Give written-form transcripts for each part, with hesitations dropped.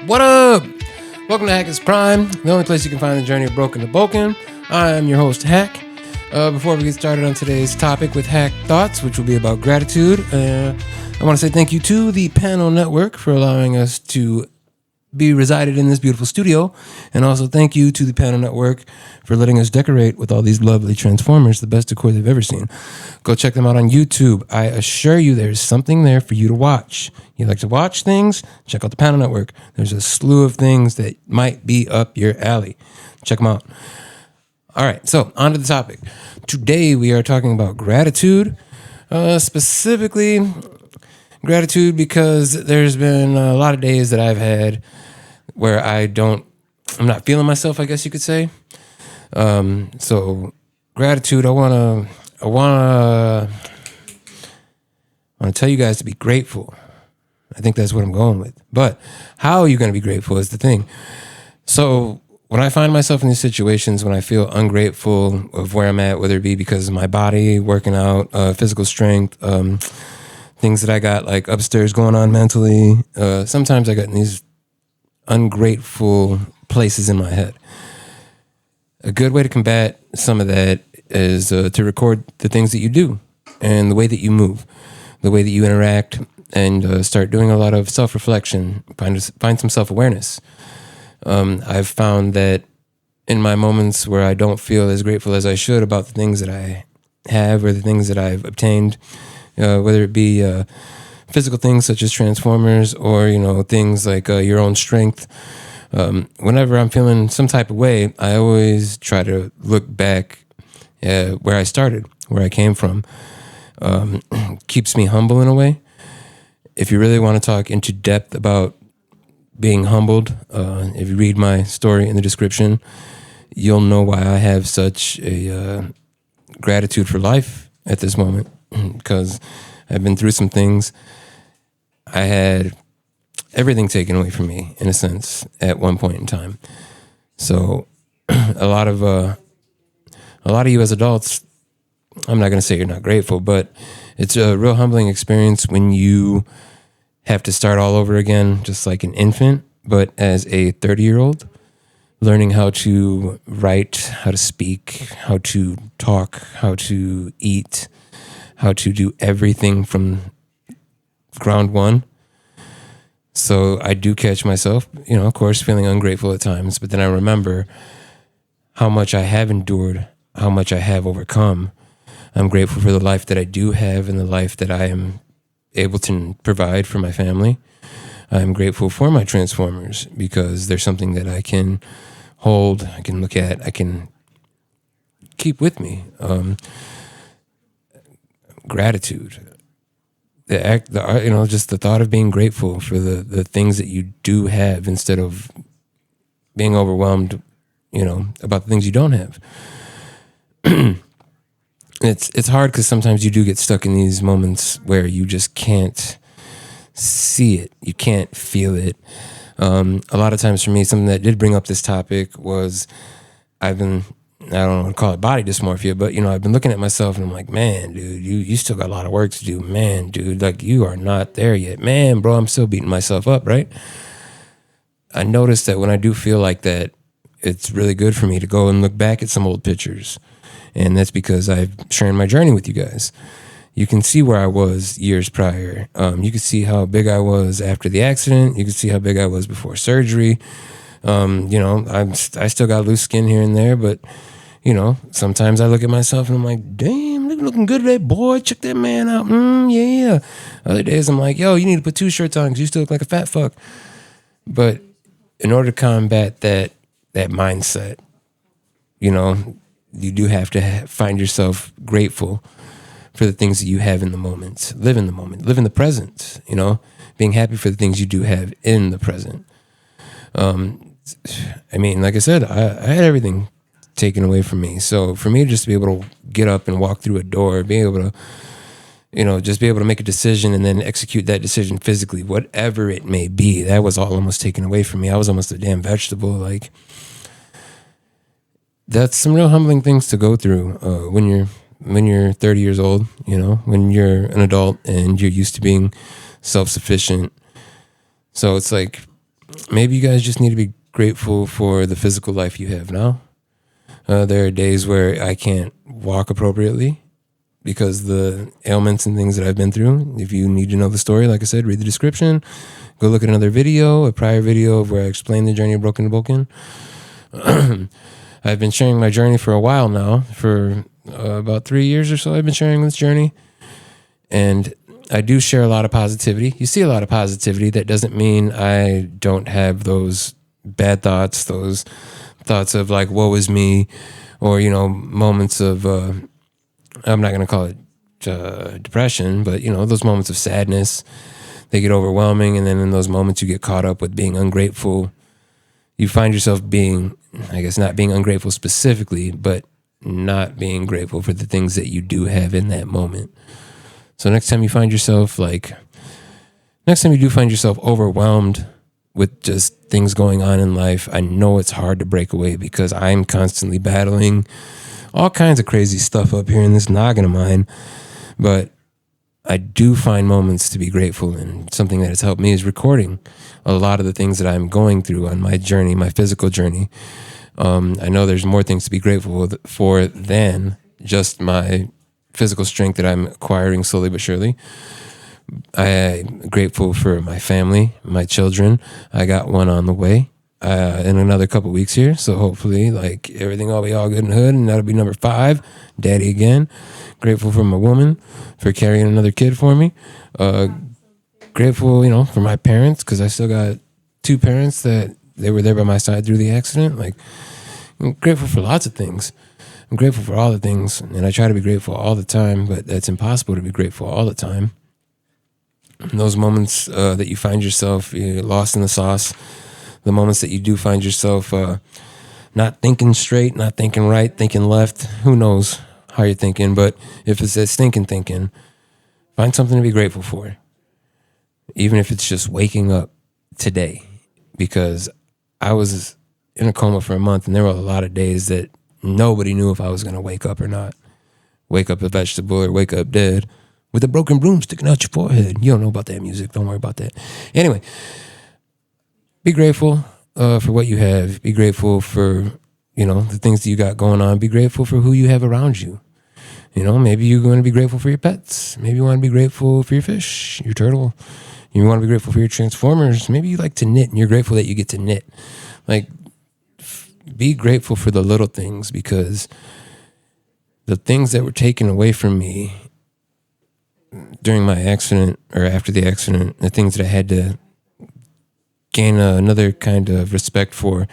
What up? Welcome to HaCK is Prime, the only place you can find the journey of broken to Bulkin. I am your host, HaCK. Before we get started on today's topic with HaCK Thoughts, which will be about gratitude, I want to say thank you to the Panel Network for allowing us to be resided in this beautiful studio, and also thank you to the Panel Network for letting us decorate with all these lovely Transformers, the best decor they've ever seen. Go check them out on YouTube. I assure you there's something there for you to watch. You like to watch things? Check out the Panel Network. There's a slew of things that might be up your alley. Check them out. All right, so on to the topic. Today we are talking about gratitude, specifically gratitude because there's been a lot of days that I've had where I'm not feeling myself, I guess you could say. So gratitude, I want to tell you guys to be grateful. I think that's what I'm going with. But how are you going to be grateful is the thing. So when I find myself in these situations, when I feel ungrateful of where I'm at, whether it be because of my body, working out, physical strength, things that I got like upstairs going on mentally, sometimes I got in these ungrateful places in my head. A good way to combat some of that is to record the things that you do and the way that you move, the way that you interact, and start doing a lot of self-reflection, find some self-awareness. I've found that in my moments where I don't feel as grateful as I should about the things that I have or the things that I've obtained, whether it be physical things such as Transformers or, things like your own strength. Whenever I'm feeling some type of way, I always try to look back where I started, where I came from. Keeps me humble in a way. If you really want to talk into depth about being humbled, if you read my story in the description, you'll know why I have such a gratitude for life at this moment, because I've been through some things. I had everything taken away from me, in a sense, at one point in time. So a lot of you as adults, I'm not going to say you're not grateful, but it's a real humbling experience when you have to start all over again, just like an infant, but as a 30-year-old, learning how to write, how to speak, how to talk, how to eat, how to do everything from ground one. So I do catch myself, of course, feeling ungrateful at times, but then I remember how much I have endured, how much I have overcome. I'm grateful for the life that I do have and the life that I am able to provide for my family. I'm grateful for my Transformers because they're something that I can hold, I can look at, I can keep with me. Gratitude. Just the thought of being grateful for the things that you do have instead of being overwhelmed, about the things you don't have. It's hard because sometimes you do get stuck in these moments where you just can't see it. You can't feel it. A lot of times for me, something that did bring up this topic was I don't want to call it body dysmorphia, but, I've been looking at myself and I'm like, man, dude, you still got a lot of work to do. Man, dude, like you are not there yet. Man, bro, I'm still beating myself up, right? I noticed that when I do feel like that, it's really good for me to go and look back at some old pictures. And that's because I've shared my journey with you guys. You can see where I was years prior. You can see how big I was after the accident. You can see how big I was before surgery. I still got loose skin here and there, but sometimes I look at myself and I'm like, damn, looking good today, boy. Check that man out. Yeah. Other days I'm like, yo, you need to put 2 shirts on because you still look like a fat fuck. But in order to combat that mindset, you do have to find yourself grateful for the things that you have in the moment. Live in the moment. Live in the present, being happy for the things you do have in the present. Like I said, I had everything taken away from me. So for me just to be able to get up and walk through a door, be able to, just be able to make a decision and then execute that decision physically, whatever it may be, that was all almost taken away from me. I was almost a damn vegetable. Like, that's some real humbling things to go through when you're 30 years old, when you're an adult and you're used to being self-sufficient. So it's like maybe you guys just need to be grateful for the physical life you have now. There are days where I can't walk appropriately because the ailments and things that I've been through. If you need to know the story, like I said, read the description. Go look at another video, a prior video of where I explained the journey of Broken to Bulkin. I've been sharing my journey for a while now. For about 3 years or so, I've been sharing this journey. And I do share a lot of positivity. You see a lot of positivity. That doesn't mean I don't have those bad thoughts, those thoughts of like, woe is me, or, moments of, I'm not going to call it depression, but, those moments of sadness, they get overwhelming. And then in those moments, you get caught up with being ungrateful. You find yourself being, I guess, not being ungrateful specifically, but not being grateful for the things that you do have in that moment. So next time you do find yourself overwhelmed with just things going on in life, I know it's hard to break away because I'm constantly battling all kinds of crazy stuff up here in this noggin of mine. But I do find moments to be grateful, and something that has helped me is recording a lot of the things that I'm going through on my journey, my physical journey. I know there's more things to be grateful for than just my physical strength that I'm acquiring slowly but surely. I'm grateful for my family, my children. I got one on the way in another couple weeks here. So hopefully everything will be all good and hood, and that'll be number 5, daddy again. Grateful for my woman for carrying another kid for me. Grateful, for my parents, because I still got 2 parents that they were there by my side through the accident. I'm grateful for lots of things. I'm grateful for all the things, and I try to be grateful all the time, but it's impossible to be grateful all the time. In those moments that you find yourself lost in the sauce, the moments that you do find yourself not thinking straight, not thinking right, thinking left, who knows how you're thinking, but if it's that stinking thinking, find something to be grateful for. Even if it's just waking up today, because I was in a coma for a month, and there were a lot of days that nobody knew if I was going to wake up or not. Wake up a vegetable or wake up dead with a broken broom sticking out your forehead. You don't know about that music. Don't worry about that. Anyway, be grateful for what you have. Be grateful for, the things that you got going on. Be grateful for who you have around you. Maybe you're going to be grateful for your pets. Maybe you want to be grateful for your fish, your turtle. You want to be grateful for your transformers. Maybe you like to knit and you're grateful that you get to knit. Be grateful for the little things, because the things that were taken away from me during my accident or after the accident, the things that I had to gain another kind of respect for,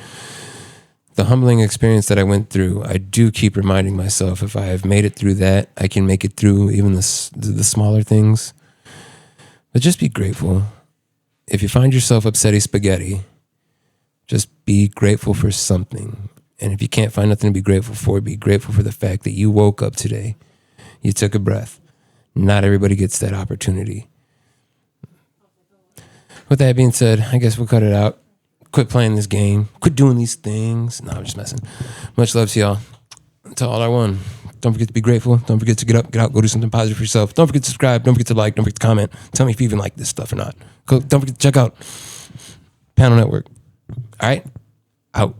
the humbling experience that I went through, I do keep reminding myself, if I have made it through that, I can make it through even the smaller things. But just be grateful. If you find yourself upsetty spaghetti, just be grateful for something. And if you can't find nothing to be grateful for the fact that you woke up today. You took a breath. Not everybody gets that opportunity. With that being said, I guess we'll cut it out. Quit playing this game. Quit doing these things. No, I'm just messing. Much love to y'all. To all I won. Don't forget to be grateful. Don't forget to get up, get out, go do something positive for yourself. Don't forget to subscribe. Don't forget to like. Don't forget to comment. Tell me if you even like this stuff or not. Don't forget to check out Panel Network. All right? Out.